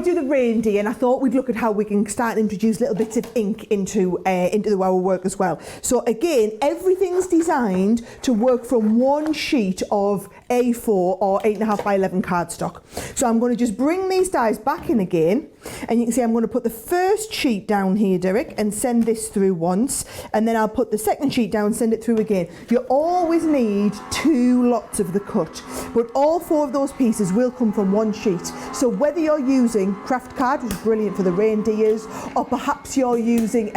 do the reindeer, and I thought we'd look at how we can start to introduce little bits of ink into our work as well. So again, everything's designed to work from one sheet of A4 or 8.5 by 11 cardstock. So I'm going to just bring these dies back in again, and you can see I'm going to put the first sheet down here, Derek, and send this through once, and then I'll put the second sheet down, send it through again. You always need 2 lots of the cut, but all 4 of those pieces will come from one sheet. So whether you're using craft card, which is brilliant for the reindeers, or perhaps you're using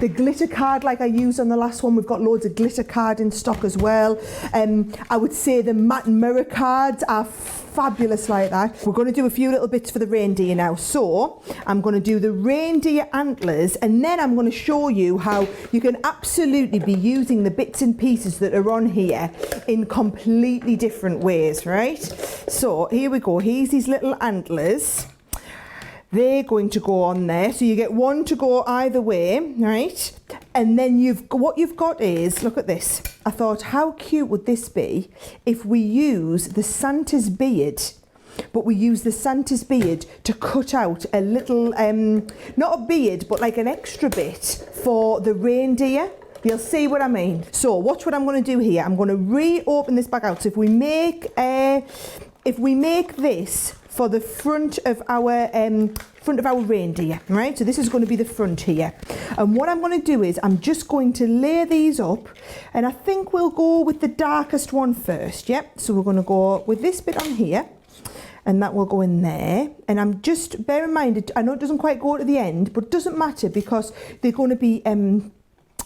the glitter card like I used on the last one. We've got loads of glitter card in stock as well. I would say the matte mirror cards are fabulous like that. We're going to do a few little bits for the reindeer now. So I'm going to do the reindeer antlers, and then I'm going to show you how you can absolutely be using the bits and pieces that are on here in completely different ways, right? So here we go. Here's these little antlers. They're going to go on there, so you get one to go either way, right? And then what you've got is, look at this. I thought, how cute would this be if we use the Santa's beard, but we use the Santa's beard to cut out a little, not a beard, but like an extra bit for the reindeer. You'll see what I mean. So watch what I'm going to do here. I'm going to reopen this back out. So if we make this for the front of our reindeer, right? So this is going to be the front here. And what I'm going to do is I'm just going to lay these up, and I think we'll go with the darkest one first. Yep. So we're going to go with this bit on here, and that will go in there. And I'm just, bear in mind, I know it doesn't quite go to the end, but it doesn't matter because they're going to be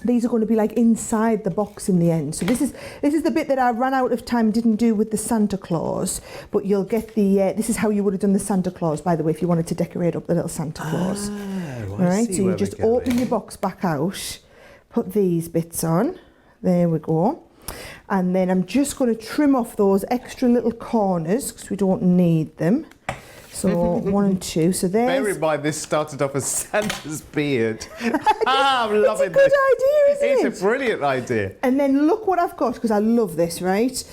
these are going to be like inside the box in the end. So this is the bit that I ran out of time, didn't do with the Santa Claus, but you'll get the, this is how you would have done the Santa Claus, by the way, if you wanted to decorate up the little Santa Claus. All right, so you just open your box back out, put these bits on, there we go. And then I'm just going to trim off those extra little corners because we don't need them. So 1 and 2. So there's. Bear in mind, this started off as Santa's beard. I'm loving this. It's a good idea, isn't it? It's a brilliant idea. And then look what I've got, because I love this, right?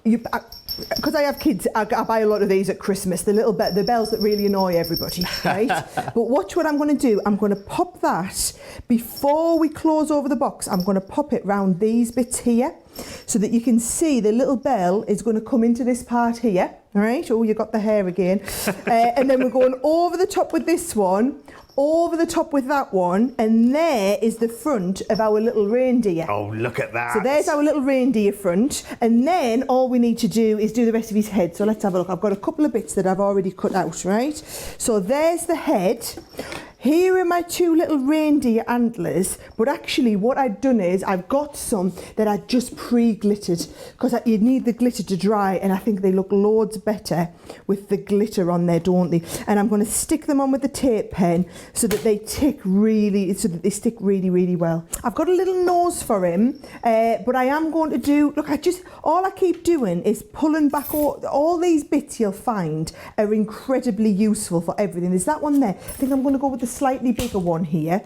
Because I have kids, I buy a lot of these at Christmas, the bells that really annoy everybody, right? But watch what I'm going to do. I'm going to pop that, before we close over the box, I'm going to pop it round these bits here, so that you can see the little bell is going to come into this part here, all right? Oh, you got the hair again. And then we're going over the top with this one, over the top with that one, and there is the front of our little reindeer. Oh, look at that. So there's our little reindeer front, and then all we need to do is do the rest of his head. So let's have a look. I've got a couple of bits that I've already cut out, right? So there's the head. Here are my 2 little reindeer antlers, but actually what I've done is I've got some that I just pre-glittered, because you need the glitter to dry, and I think they look loads better with the glitter on there, don't they? And I'm going to stick them on with the tape pen so that they stick really, really well. I've got a little nose for him, but I am going to do, look, all I keep doing is pulling back all these bits you'll find are incredibly useful for everything. There's that one there. I think I'm going to go with the slightly bigger one here.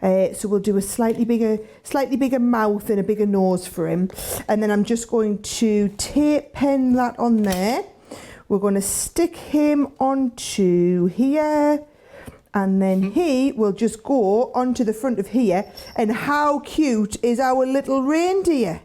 So we'll do a slightly bigger mouth and a bigger nose for him. And then I'm just going to tape pen that on there. We're going to stick him onto here. And then he will just go onto the front of here. And how cute is our little reindeer?